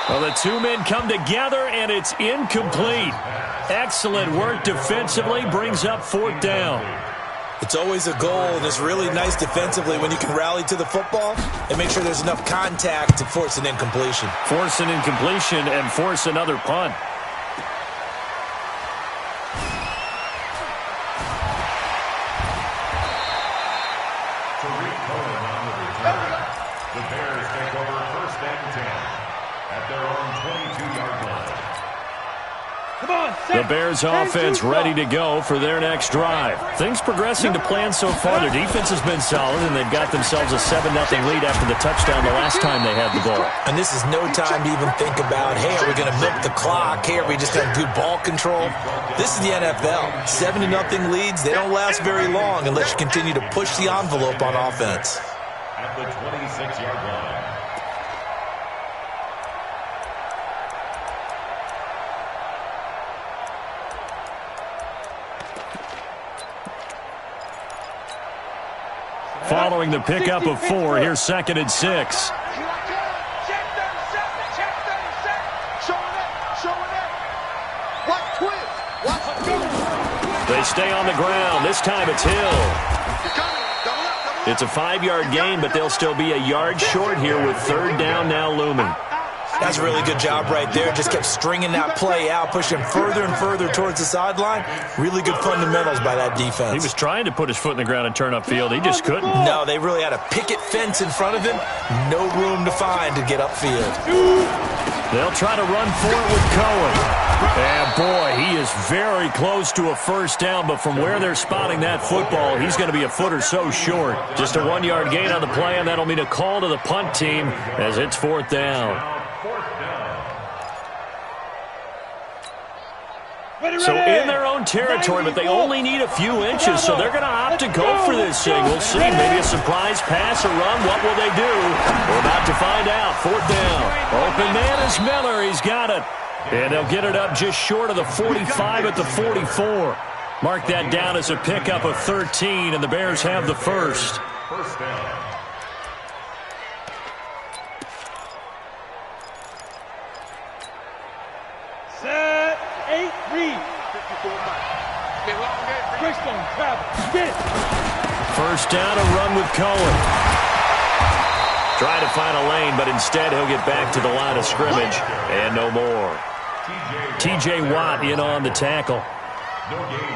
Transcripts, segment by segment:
Well, the two men come together, and it's incomplete. Excellent work defensively, brings up 4th down. It's always a goal, and it's really nice defensively when you can rally to the football and make sure there's enough contact to force an incompletion. Force an incompletion and force another punt. The Bears take over 1st and 10 at their own 22-yard line. The Bears offense ready to go for their next drive. Things progressing to plan so far. Their defense has been solid, and they've got themselves a 7-0 lead after the touchdown the last time they had the ball. And this is no time to even think about, hey, are we going to milk the clock? Hey, are we just going to do ball control? This is the NFL. 7-0 leads, they don't last very long unless you continue to push the envelope on offense. At the 26-yard line. Following the pickup of 4, here's 2nd and 6. They stay on the ground. This time it's Hill. It's a 5-yard gain, but they'll still be a yard short here with 3rd down now looming. That's a really good job right there. Just kept stringing that play out, pushing further and further towards the sideline. Really good fundamentals by that defense. He was trying to put his foot in the ground and turn upfield. He just couldn't. No, they really had a picket fence in front of him. No room to find to get upfield. They'll try to run for it with Cohen. And boy, he is very close to a 1st down, but from where they're spotting that football, he's going to be a foot or so short. Just a 1-yard gain on the play, and that'll mean a call to the punt team as it's 4th down. So in their own territory, but they only need a few inches, so they're going to opt to go for this thing. We'll see. Maybe a surprise pass or run. What will they do? We're about to find out. 4th down. Open man is Miller. He's got it. And they'll get it up just short of the 45 at the 44. Mark that down as a pickup of 13, and the Bears have the first. 1st down. Set, 8, read. 1st down, a run with Cohen. Trying to find a lane, but instead he'll get back to the line of scrimmage, and no more. T.J. Watt in on the tackle.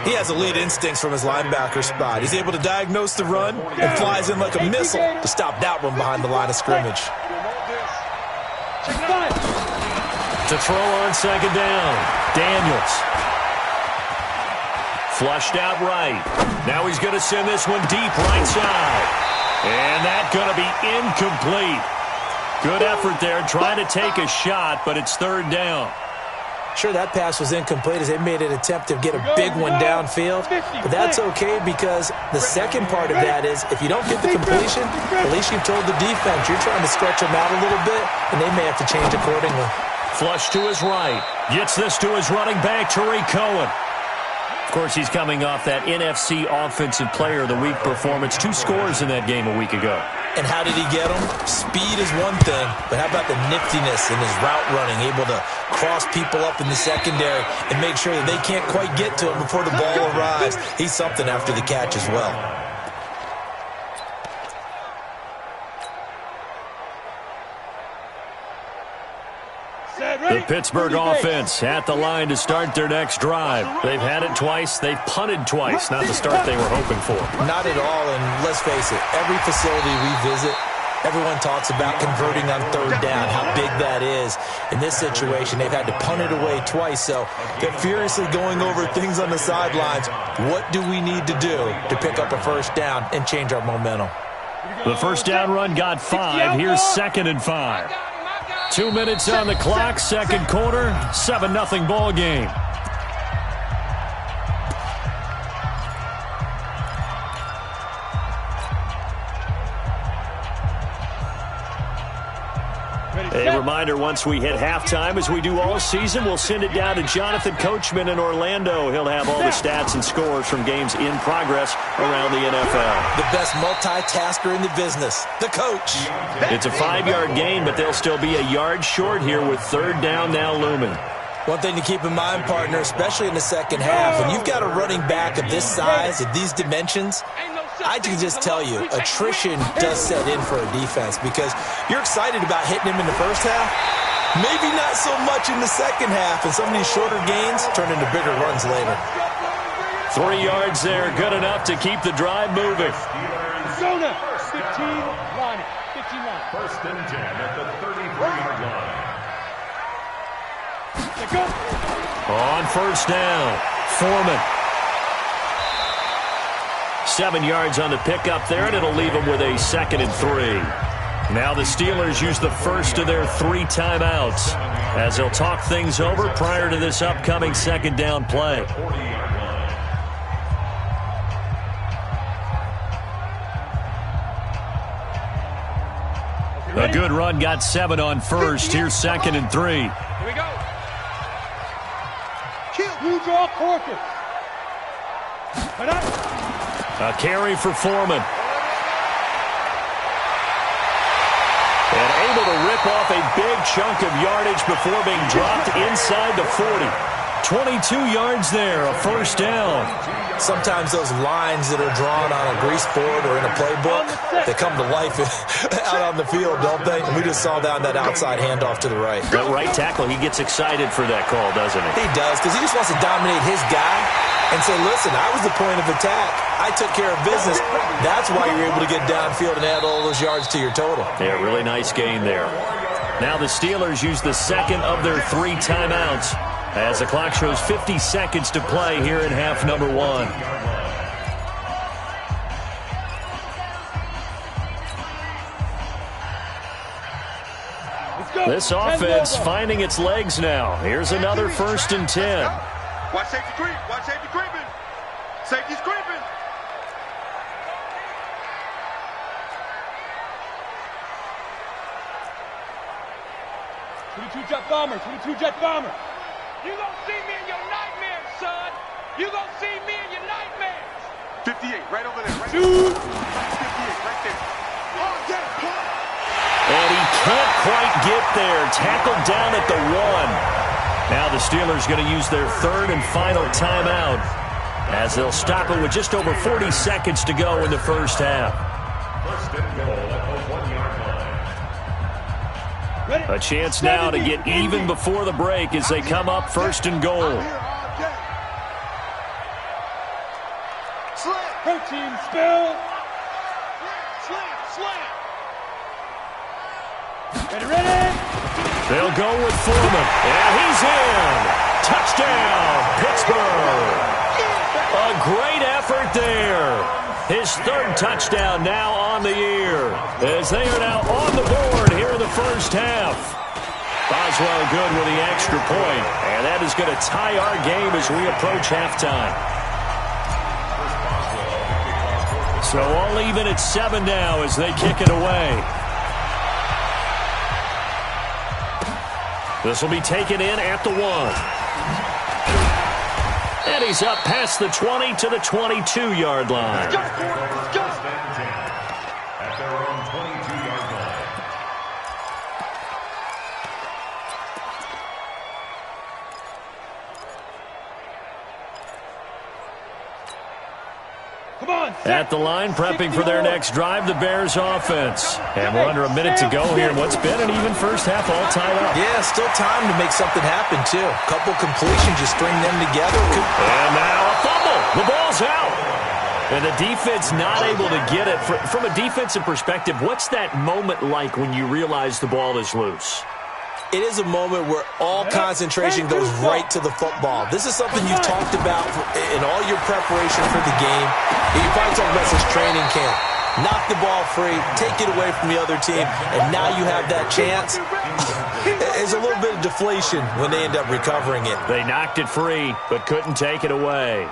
He has elite instincts from his linebacker spot. He's able to diagnose the run and flies in like a missile to stop that one behind the line of scrimmage. To throw on 2nd down, Daniels. Flushed out right. Now he's going to send this one deep right side. And that's going to be incomplete. Good effort there, trying to take a shot, but it's 3rd down. Sure, that pass was incomplete as they made an attempt to get a big one downfield, but that's okay because the second part of that is if you don't get the completion, at least you've told the defense you're trying to stretch them out a little bit, and they may have to change accordingly. Flush to his right. Gets this to his running back, Tariq Cohen. Of course, he's coming off that NFC Offensive Player of the Week performance. 2 scores in that game a week ago. And how did he get them? Speed is one thing, but how about the niftiness in his route running, able to cross people up in the secondary and make sure that they can't quite get to him before the ball arrives. He's something after the catch as well. The Pittsburgh offense at the line to start their next drive. They've had it twice. They've punted twice. Not the start they were hoping for. Not at all, and let's face it, every facility we visit, everyone talks about converting on 3rd down, how big that is. In this situation, they've had to punt it away twice, so they're furiously going over things on the sidelines. What do we need to do to pick up a 1st down and change our momentum? The 1st down run got 5. Here's 2nd and 5. 2 minutes on the clock, 2nd quarter, 7-0 ball game. A reminder, once we hit halftime, as we do all season, we'll send it down to Jonathan Coachman in Orlando. He'll have all the stats and scores from games in progress around the NFL. The best multitasker in the business, the coach. It's a 5-yard gain, but they'll still be a yard short here with third down now looming. One thing to keep in mind, partner, especially in the second half, when you've got a running back of this size, of these dimensions, I can just tell you, attrition does set in for a defense because you're excited about hitting him in the first half. Maybe not so much in the second half, and some of these shorter gains turn into bigger runs later. 3 yards there, good enough to keep the drive moving. Arizona, 15 line. 15 line. First and 10 at the 33-yard line. Go. On first down, Foreman. 7 yards on the pickup there, and it'll leave them with a 2nd and 3. Now the Steelers use the first of their 3 timeouts as they'll talk things over prior to this upcoming second down play. A good run got 7 on first. Here's 2nd and 3. Here we go. You draw quarter. A carry for Foreman. And able to rip off a big chunk of yardage before being dropped inside the 40. 22 yards there, a first down. Sometimes those lines that are drawn on a grease board or in a playbook, they come to life out on the field, don't they? And we just saw down that outside handoff to the right. That right tackle, he gets excited for that call, doesn't he? He does, because he just wants to dominate his guy and say, listen, I was the point of attack. I took care of business. That's why you're able to get downfield and add all those yards to your total. Yeah, really nice gain there. Now the Steelers use the second of their 3 timeouts as the clock shows 50 seconds to play here in half number 1. This offense finding its legs now. Here's another 1st and 10. Watch safety creep. Watch safety creeping. Safety's creeping. Jet bomber. 22 jet bomber. You gonna see me in your nightmares, son. You gonna see me in your nightmares. 58, right over there. Right 2. 58, right there. And he can't quite get there. Tackled down at the 1. Now the Steelers going to use their 3rd and final timeout as they'll stop it with just over 40 seconds to go in the first half. First and goal at the 1-yard line. A chance now to get even before the break as they come up 1st and goal. Protein spill. Slam. Ready. They'll go with Foreman. And he's in. Touchdown, Pittsburgh. A great effort there. His 3rd touchdown now on the year as they are now on the board here in the first half. Boswell good with the extra point, and that is going to tie our game as we approach halftime. So all even at 7 now as they kick it away. This will be taken in at the 1. And he's up past the 20 to the 22-yard line. First and 10 at their own 22-yard line. Come on. At the line, prepping for their next drive, the Bears offense. And we're under a minute to go here in what's been an even first half all tied up. Yeah, still time to make something happen, too. Couple completions, just string them together. And now a fumble. The ball's out. And the defense not able to get it. From a defensive perspective, what's that moment like when you realize the ball is loose? It is a moment where all concentration goes right to the football. This is something you've talked about in all your preparation for the game. You probably talked about since training camp. Knock the ball free, take it away from the other team, and now you have that chance. There's a little bit of deflation when they end up recovering it. They knocked it free, but couldn't take it away.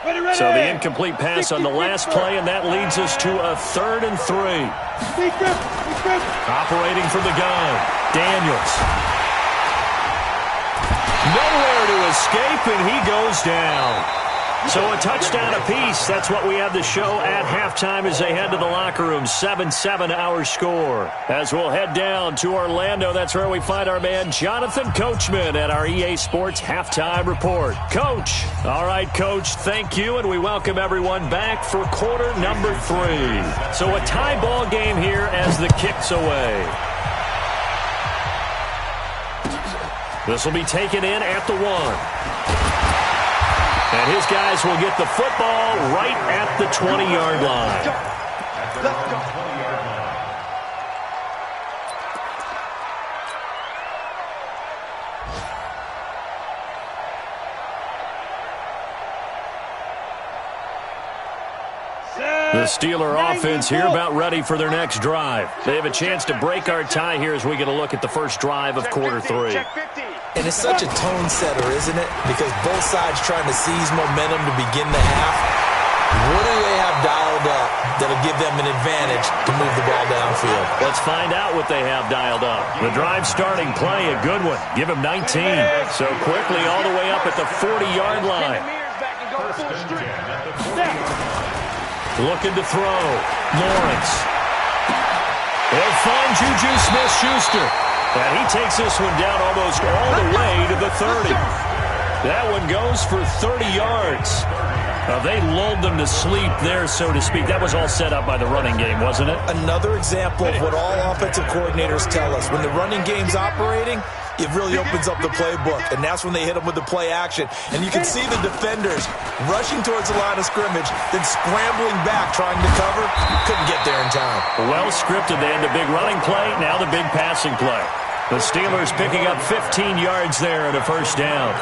Ready. So the incomplete pass on the last play, and that leads us to a 3rd and 3. Operating from the gun, Daniels. Nowhere to escape, and he goes down. So a touchdown apiece. That's what we have to show at halftime as they head to the locker room. 7-7 our score. As we'll head down to Orlando, that's where we find our man Jonathan Coachman at our EA Sports Halftime Report. Coach. All right, Coach, thank you, and we welcome everyone back for quarter number 3. So a tie ball game here as the kick's away. This will be taken in at the 1. And his guys will get the football right at the 20-yard line. Let's go. The Steeler offense here about ready for their next drive. They have a chance to break our tie here as we get a look at the first drive of quarter 3. And it's such a tone setter, isn't it? Because both sides trying to seize momentum to begin the half. What do they have dialed up that'll give them an advantage to move the ball downfield? Let's find out what they have dialed up. The drive starting play, a good one. Give him 19. So quickly all the way up at the 40-yard line. Looking to throw. Lawrence. They'll find Juju Smith-Schuster. And he takes this one down almost all the way to the 30. That one goes for 30 yards. They lulled them to sleep there, so to speak. That was all set up by the running game, wasn't it? Another example of what all offensive coordinators tell us. When the running game's operating, it really opens up the playbook, and that's when they hit them with the play action. And you can see the defenders rushing towards the line of scrimmage, then scrambling back, trying to cover. Couldn't get there in time. Well scripted. They had the big running play, now the big passing play. The Steelers picking up 15 yards there and a first down.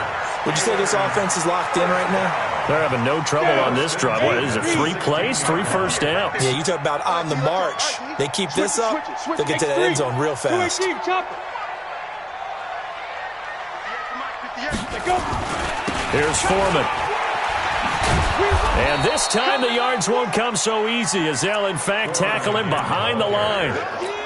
Would you say this offense is locked in right now? They're having no trouble on this drive. What is it, 3 plays, 3 first downs? Yeah, you talk about on the march. They keep this up, they'll get to the end zone real fast. Here's Foreman. And this time the yards won't come so easy as they'll, in fact, tackle him behind the line.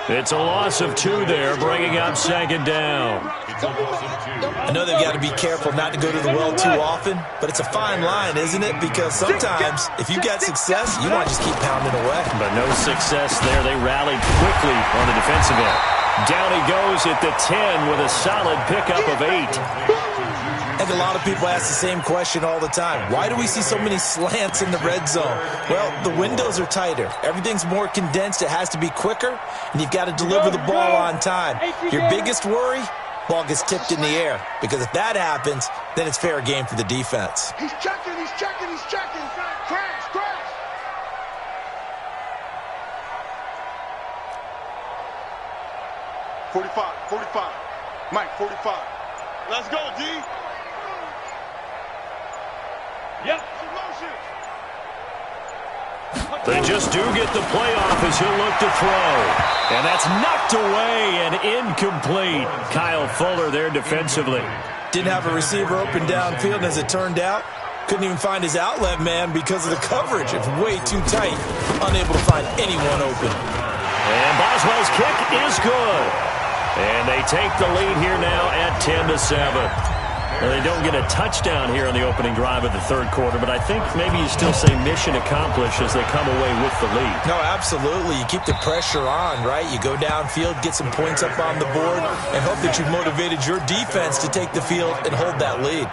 It's a loss of 2 there, bringing up 2nd down. I know they've got to be careful not to go to the well too often, but it's a fine line, isn't it? Because sometimes, if you got success, you want to just keep pounding away. But no success there. They rallied quickly on the defensive end. Down he goes at the 10 with a solid pickup of 8. I think a lot of people ask the same question all the time. Why do we see so many slants in the red zone? Well, the windows are tighter. Everything's more condensed. It has to be quicker, and you've got to deliver the ball on time. Your biggest worry? Ball gets tipped in the air. Because if that happens, then it's fair game for the defense. He's checking, he's checking, he's checking. Crash, crash. .45. Mike, 45. Let's go, D. Yep. They just do get the play off as he'll look to throw. And that's knocked away and incomplete. Kyle Fuller there defensively. Didn't have a receiver open downfield, and as it turned out, couldn't even find his outlet man because of the coverage. It's way too tight. Unable to find anyone open. And Boswell's kick is good. And they take the lead here now at 10-7. Well, they don't get a touchdown here on the opening drive of the 3rd quarter, but I think maybe you still say mission accomplished as they come away with the lead. No, absolutely. You keep the pressure on, right? You go downfield, get some points up on the board, and hope that you've motivated your defense to take the field and hold that lead.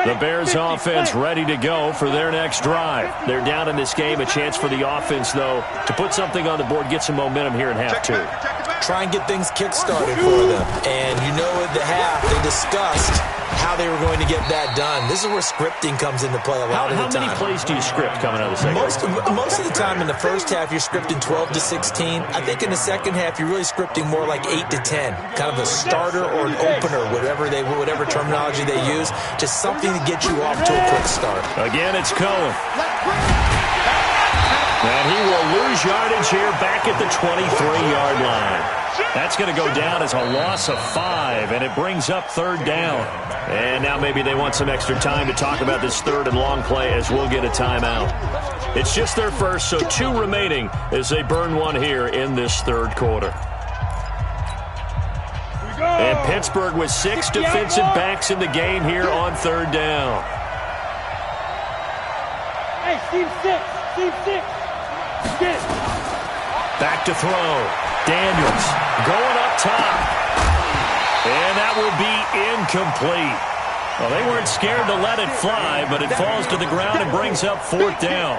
The Bears offense ready to go for their next drive. They're down in this game. A chance for the offense, though, to put something on the board, get some momentum here in half 2. try and get things kick-started for them. And you know at the half, they discussed how they were going to get that done. This is where scripting comes into play a lot of the time. How many plays do you script coming out of the second? Most of the time in the first half, you're scripting 12 to 16. I think in the second half, you're really scripting more like 8 to 10. Kind of a starter or an opener, whatever terminology they use. Just something to get you off to a quick start. Again, it's Cohen. And he will lose yardage here back at the 23-yard line. That's going to go down as a loss of 5, and it brings up third down. And now maybe they want some extra time to talk about this third and long play as we'll get a timeout. It's just their first, so 2 remaining as they burn one here in this third quarter. And Pittsburgh with 6 defensive backs in the game here on third down. Hey, Steve 6. Get it. Back to throw. Daniels going up top. And that will be incomplete. Well, they weren't scared to let it fly, but it falls to the ground and brings up fourth down.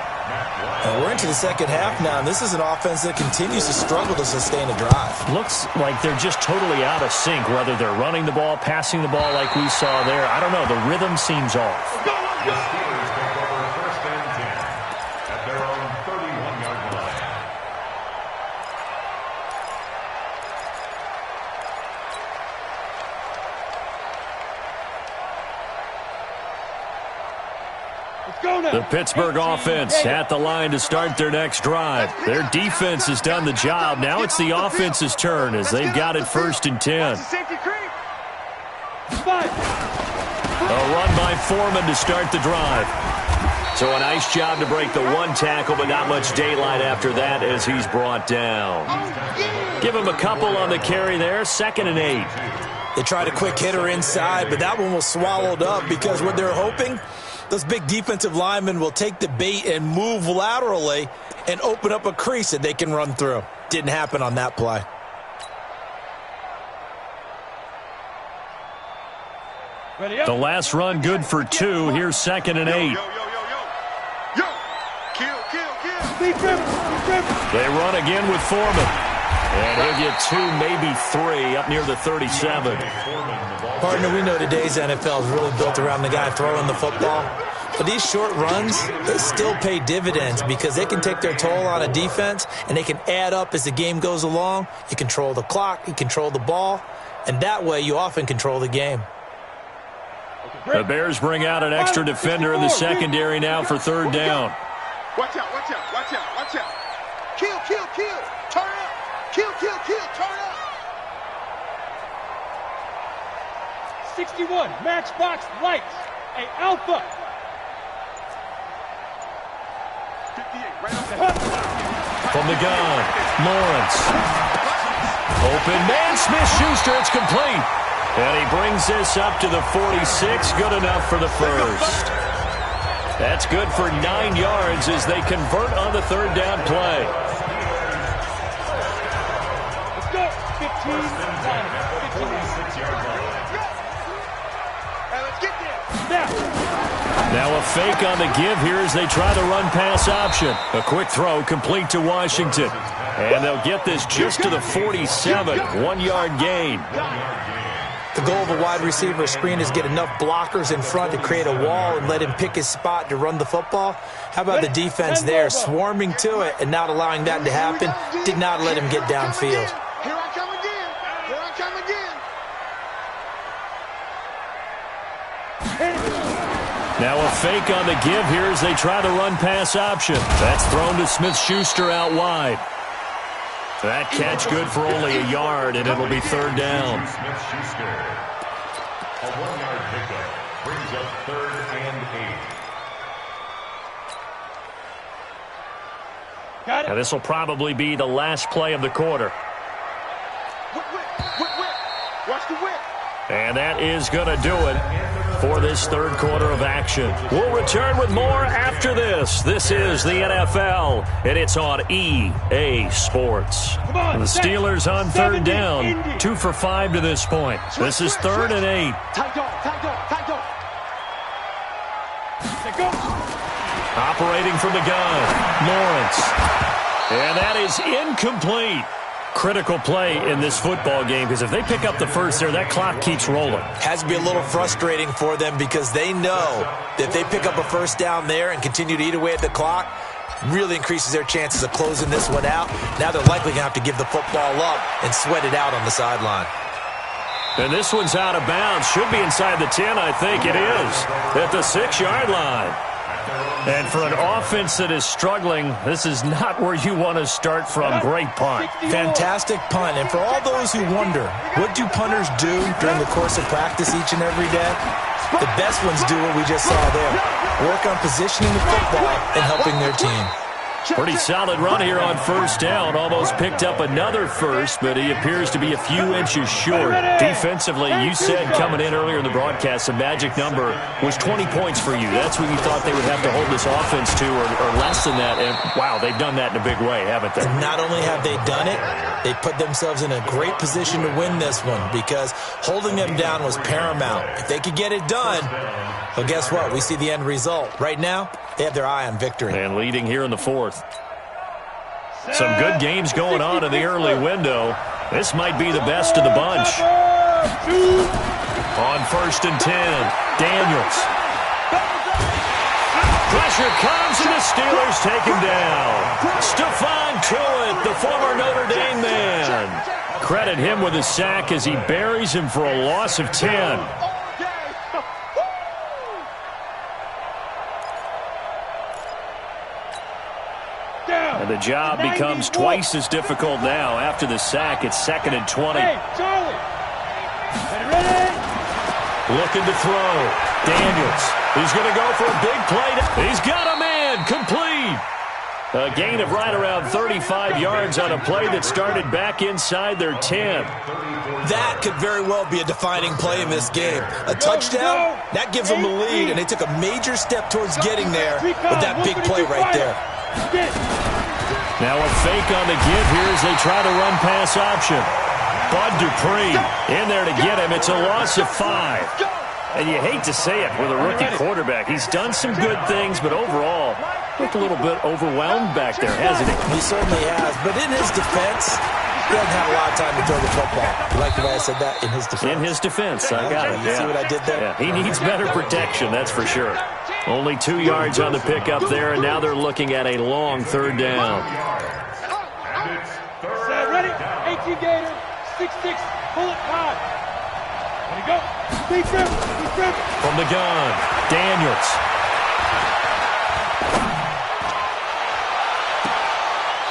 And we're into the second half now, and this is an offense that continues to struggle to sustain a drive. Looks like they're just totally out of sync, whether they're running the ball, passing the ball like we saw there. I don't know. The rhythm seems off. The Steelers take over first and 10 at their own 31-yard line. The Pittsburgh offense at the line to start their next drive. Their defense has done the job. Now it's the offense's turn as they've got it first and 10. A run by Foreman to start the drive. So a nice job to break the one tackle, but not much daylight after that as he's brought down. Give him a couple on the carry there, 2nd and 8. They tried a quick hitter inside, but that one was swallowed up because what they're hoping, those big defensive linemen will take the bait and move laterally and open up a crease that they can run through. Didn't happen on that play. The last run good for 2. Here's 2nd and 8. They run again with Foreman. And he'll get 2, maybe 3, up near the 37. Partner, we know today's NFL is really built around the guy throwing the football. But these short runs, they still pay dividends because they can take their toll on a defense and they can add up as the game goes along. You control the clock, you control the ball, and that way you often control the game. The Bears bring out an extra defender in the secondary now for third down. Watch out. Kill. Turn up. Kill, turn up. 61, Matchbox Lights, a Alpha. 58, right off the From the gun, Lawrence. Open man, Smith-Schuster, it's complete. And he brings this up to the 46, good enough for the first. That's good for 9 yards as they convert on the third down play. 46-yard line. Let's get there. Now a fake on the give here as they try the run-pass option. A quick throw complete to Washington. And they'll get this just to the 47, 1-yard gain. The goal of a wide receiver screen is get enough blockers in front to create a wall and let him pick his spot to run the football. How about the defense there, swarming to it and not allowing that to happen? Did not let him get downfield. Here I come again. Now a fake on the give here as they try the run-pass option. That's thrown to Smith-Schuster out wide. That catch good for only a yard, and it'll be third down. Smith-Schuster. A 1-yard pickup brings up 3rd and 8. Now this will probably be the last play of the quarter. Whip. Watch the whip. And that is going to do it for this third quarter of action. We'll return with more after this. This is the NFL, and it's on EA Sports. The Steelers on third down, 2 for 5 to this point. This is 3rd and 8. Tight dog. Operating from the gun, Lawrence. And that is incomplete. Critical play in this football game, because if they pick up the first there, that clock keeps rolling. Has to be a little frustrating for them because they know that if they pick up a first down there and continue to eat away at the clock, really increases their chances of closing this one out. Now they're likely going to have to give the football up and sweat it out on the sideline. And this one's out of bounds. Should be inside the 10, I think it is, at the 6-yard line. And for an offense that is struggling, this is not where you want to start from. Great punt. Fantastic punt. And for all those who wonder, what do punters do during the course of practice each and every day? The best ones do what we just saw there. Work on positioning the football and helping their team. Pretty solid run here on first down. Almost picked up another first, but he appears to be a few inches short. Defensively, you said coming in earlier in the broadcast, the magic number was 20 points for you. That's what you thought they would have to hold this offense to, or less than that. And, wow, they've done that in a big way, haven't they? And not only have they done it, they put themselves in a great position to win this one because holding them down was paramount. If they could get it done, well, guess what? We see the end result. Right now, they have their eye on victory. And leading here in the fourth. Some good games going on in the early window. This might be the best of the bunch. On first and 10, Daniels. Pressure comes, and the Steelers take him down. Stephon Tuitt, the former Notre Dame man. Credit him with a sack as he buries him for a loss of 10. And the job becomes twice as difficult now. After the sack, it's 2nd and 20. Hey, Charlie. Ready? Looking to throw. Daniels. He's going to go for a big play. He's got a man. Complete. A gain of right around 35 yards on a play that started back inside their 10. That could very well be a defining play in this game. A touchdown, that gives them the lead, and they took a major step towards getting there with that big play right there. Now a fake on the give here as they try to run pass option. Bud Dupree in there to get him. It's a loss of 5. And you hate to say it with a rookie quarterback. He's done some good things, but overall, looked a little bit overwhelmed back there, hasn't he? He certainly has. But in his defense, he doesn't have a lot of time to throw the football. You like the way I said that? In his defense. In his defense. I got it. You see what I did there? Yeah, he needs better protection, that's for sure. Only 2 yards on the pickup there, and now they're looking at a long third down. Ready? 18 Gator, 6'6", pull it high. Let it go. Deep grip. From the gun, Daniels.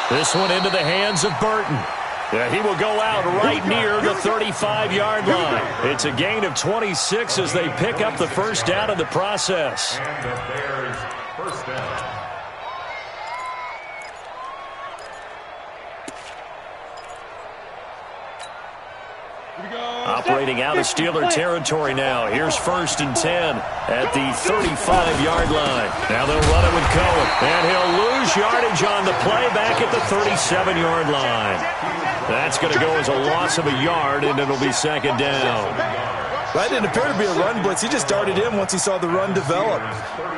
This one into the hands of Burton. Yeah, he will go out right near the 35-yard line. It's a gain of 26 as they pick up the first down in the process. And the Bears first down. Operating out of Steeler territory now. Here's first and 10 at the 35-yard line. Now they'll run it with Cohen. And he'll lose yardage on the play back at the 37-yard line. That's going to go as a loss of a yard, and it'll be second down. That didn't appear to be a run blitz. He just darted in once he saw the run develop.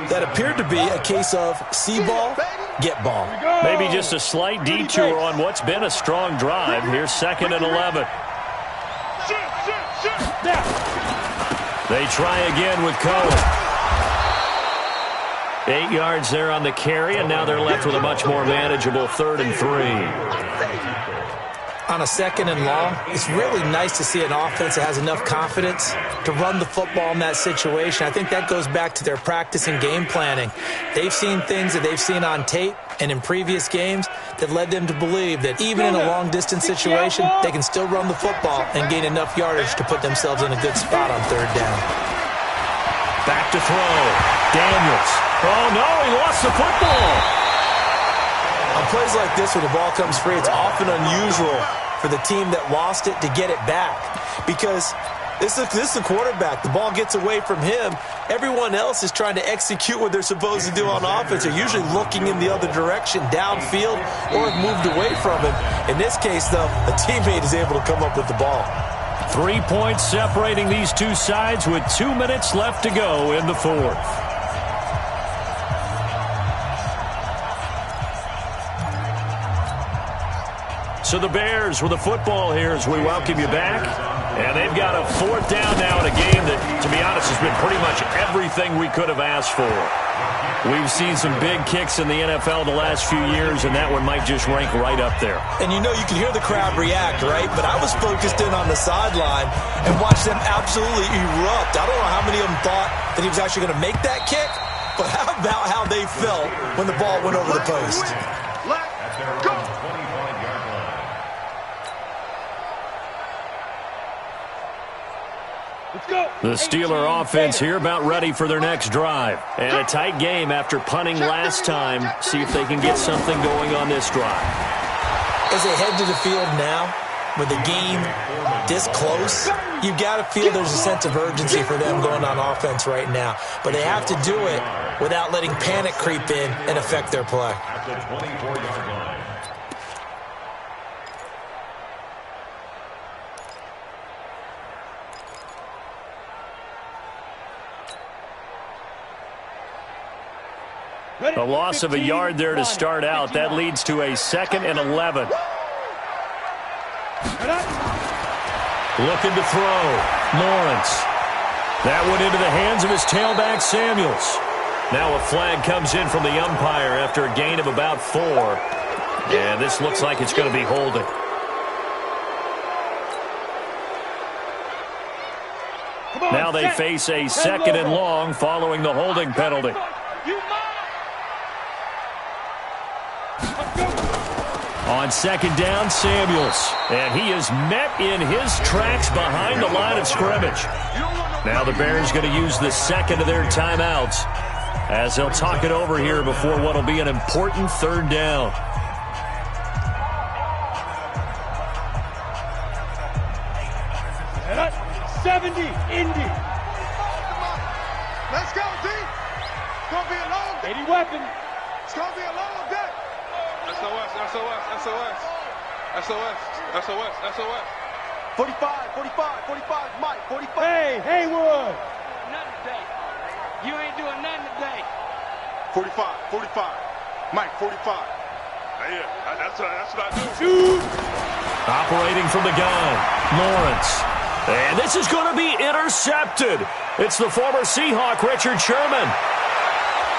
That appeared to be a case of see ball, get ball. Maybe just a slight detour on what's been a strong drive. Here's 2nd and 11. They try again with Cohen. 8 yards there on the carry, and now they're left with a much more manageable 3rd and 3. On a 2nd and long, it's really nice to see an offense that has enough confidence to run the football in that situation. I think that goes back to their practice and game planning. They've seen things that they've seen on tape and in previous games that led them to believe that even in a long-distance situation, they can still run the football and gain enough yardage to put themselves in a good spot on 3rd down. Back to throw. Daniels. Oh, no, he lost the football. On plays like this, when the ball comes free, it's often unusual for the team that lost it to get it back because this is the quarterback. The ball gets away from him. Everyone else is trying to execute what they're supposed to do on offense. They're usually looking in the other direction, downfield, or have moved away from him. In this case, though, a teammate is able to come up with the ball. 3 points separating these two sides with 2 minutes left to go in the fourth. So the Bears with the football here as we welcome you back. And they've got a 4th down now in a game that, to be honest, has been pretty much everything we could have asked for. We've seen some big kicks in the NFL the last few years, and that one might just rank right up there. And you know, you can hear the crowd react, right? But I was focused in on the sideline and watched them absolutely erupt. I don't know how many of them thought that he was actually going to make that kick, but how about how they felt when the ball went over the post? Let's go. The Steeler offense here about ready for their next drive. And a tight game after punting last time. See if they can get something going on this drive. As they head to the field now, with the game this close, you've got to feel there's a sense of urgency for them going on offense right now. But they have to do it without letting panic creep in and affect their play. At the 24-yard line. A loss of a yard there to start out. That leads to a 2nd and 11. Looking to throw. Lawrence. That went into the hands of his tailback, Samuels. Now a flag comes in from the umpire after a gain of about 4. And this looks like it's going to be holding. Now they face a 2nd and long following the holding penalty. On 2nd down, Samuels. And he is met in his tracks behind the line of scrimmage. Now the Bears going to use the 2nd of their timeouts as they'll talk it over here before what will be an important 3rd down. And 70, Indy. Let's go, D. It's going to be a long day. 80 weapon. It's going to be a long day. SOS, SOS, SOS. SOS, SOS, SOS. 45, 45, 45, Mike, 45. Hey, Haywood. Nothing today. You ain't doing nothing today. 45, 45. Mike, 45. Yeah, that's what I do. Shoot. Operating from the gun, Lawrence. And this is going to be intercepted. It's the former Seahawk, Richard Sherman.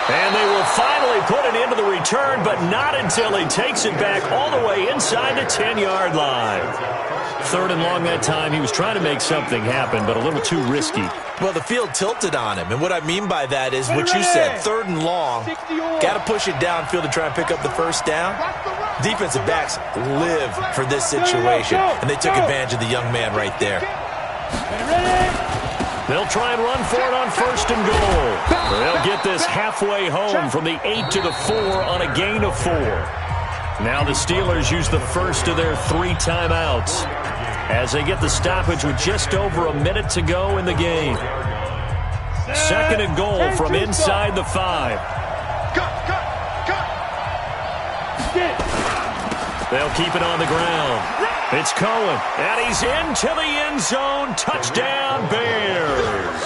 And they will finally put it into the return, but not until he takes it back all the way inside the 10-yard line. 3rd and long that time. He was trying to make something happen, but a little too risky. Well, the field tilted on him, and what I mean by that is what you said, 3rd and long. Got to push it downfield to try and pick up the 1st down. Defensive backs live for this situation, and they took advantage of the young man right there. They'll try and run for it on 1st and goal. They'll get this halfway home from the 8 to the 4 on a gain of 4. Now the Steelers use the 1st of their 3 timeouts as they get the stoppage with just over a minute to go in the game. 2nd and goal from inside the 5. They'll keep it on the ground. It's Cohen, and he's into the end zone. Touchdown, Bears.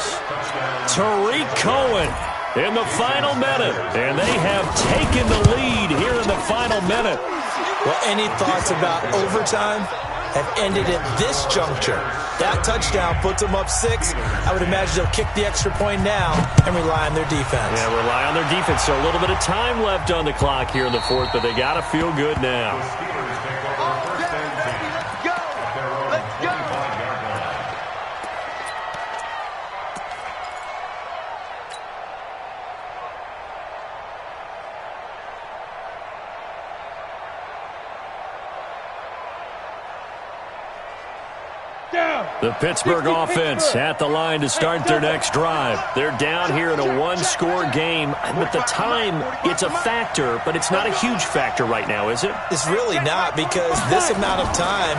Tariq Cohen in the final minute, and they have taken the lead here in the final minute. Well, any thoughts about overtime have ended at this juncture. That touchdown puts them up 6. I would imagine they'll kick the extra point now and rely on their defense. Yeah, rely on their defense. So a little bit of time left on the clock here in the 4th, but they got to feel good now. The Pittsburgh offense at the line to start their next drive. They're down here in a 1-score game. But the time, it's a factor, but it's not a huge factor right now, is it? It's really not, because this amount of time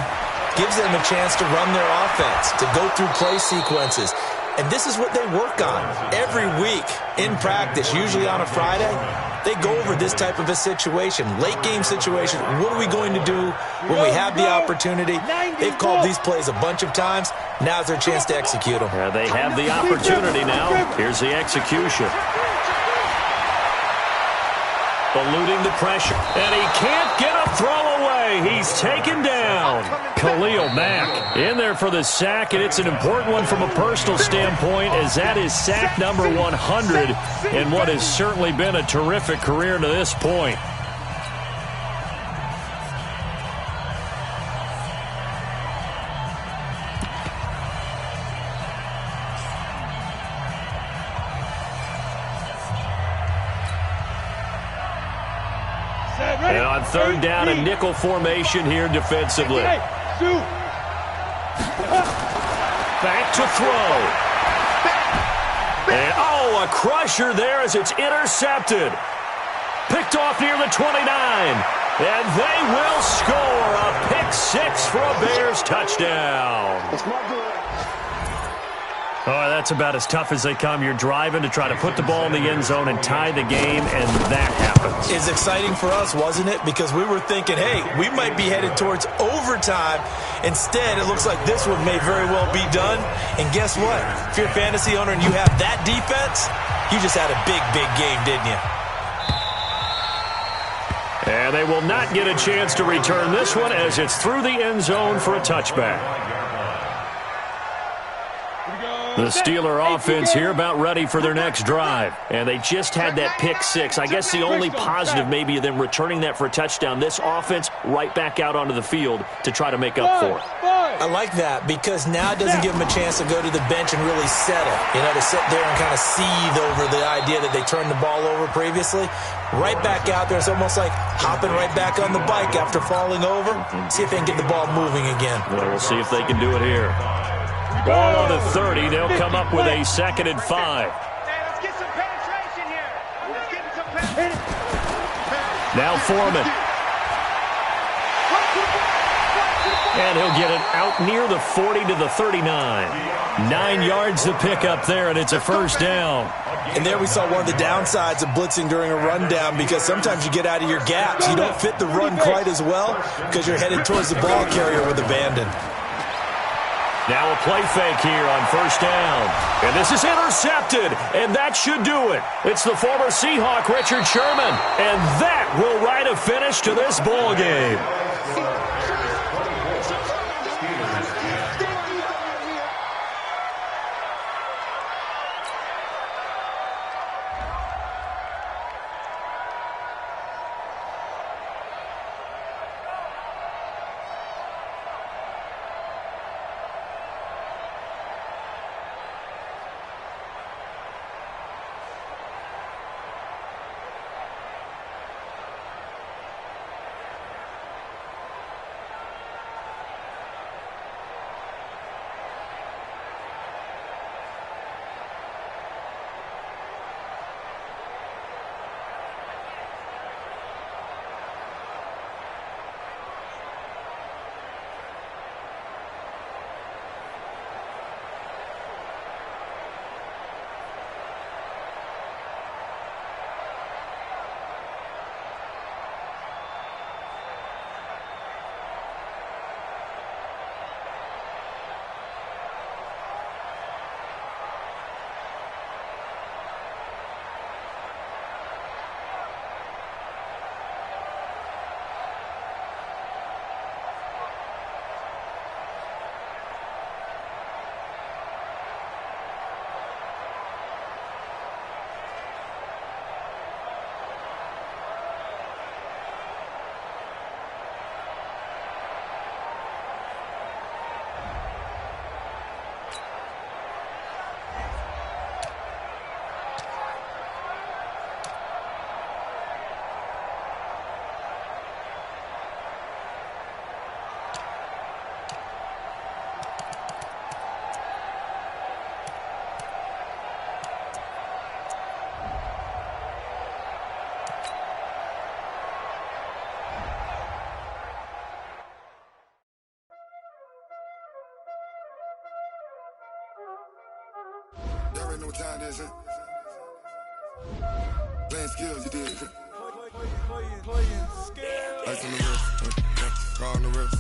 gives them a chance to run their offense, to go through play sequences. And this is what they work on every week in practice, usually on a Friday. They go over this type of a situation, late game situation. What are we going to do when we have the opportunity? They've called these plays a bunch of times. Now's their chance to execute them. They have the opportunity now. Here's the execution. eluding the pressure. And he can't get a throw away. He's taken down. Khalil Mack in there for the sack, and it's an important one from a personal standpoint, as that is sack number 100 in what has certainly been a terrific career to this point. And on third down, a nickel formation here defensively. Back to throw. And, a crusher there as it's intercepted. Picked off near the 29. And they will score a pick six for a Bears touchdown. Oh, that's about as tough as they come. You're driving to try to put the ball in the end zone and tie the game, and that happens. It's exciting for us, wasn't it? Because we were thinking, hey, we might be headed towards overtime. Instead, it looks like this one may very well be done. And guess what? If you're a fantasy owner and you have that defense, you just had a big, big game, didn't you? And they will not get a chance to return this one as it's through the end zone for a touchback. The Steeler offense here about ready for their next drive. And they just had that pick six. I guess the only positive maybe of them returning that for a touchdown. This offense right back out onto the field to try to make up for it. I like that because now it doesn't give them a chance to go to the bench and really settle. You know, to sit there and kind of seethe over the idea that they turned the ball over previously. Right back out there. It's almost like hopping right back on the bike after falling over. See if they can get the ball moving again. Well, we'll see if they can do it here. Ball on the 30. They'll come up with a 2nd and 5. Hey, let's get some penetration here. Let's get some penetration. Now Foreman. And he'll get it out near the 40 to the 39. 9 yards to pick up there, and it's a first down. And there we saw one of the downsides of blitzing during a rundown, because sometimes you get out of your gaps. You don't fit the run quite as well because you're headed towards the ball carrier with abandon. Now a play fake here on first down. And this is intercepted, and that should do it. It's the former Seahawk, Richard Sherman, and that will write a finish to this ball game. Y'all already know what time it is, huh? Playing skills, you did. Playing skills. Ice on the wrist, car on the wrist,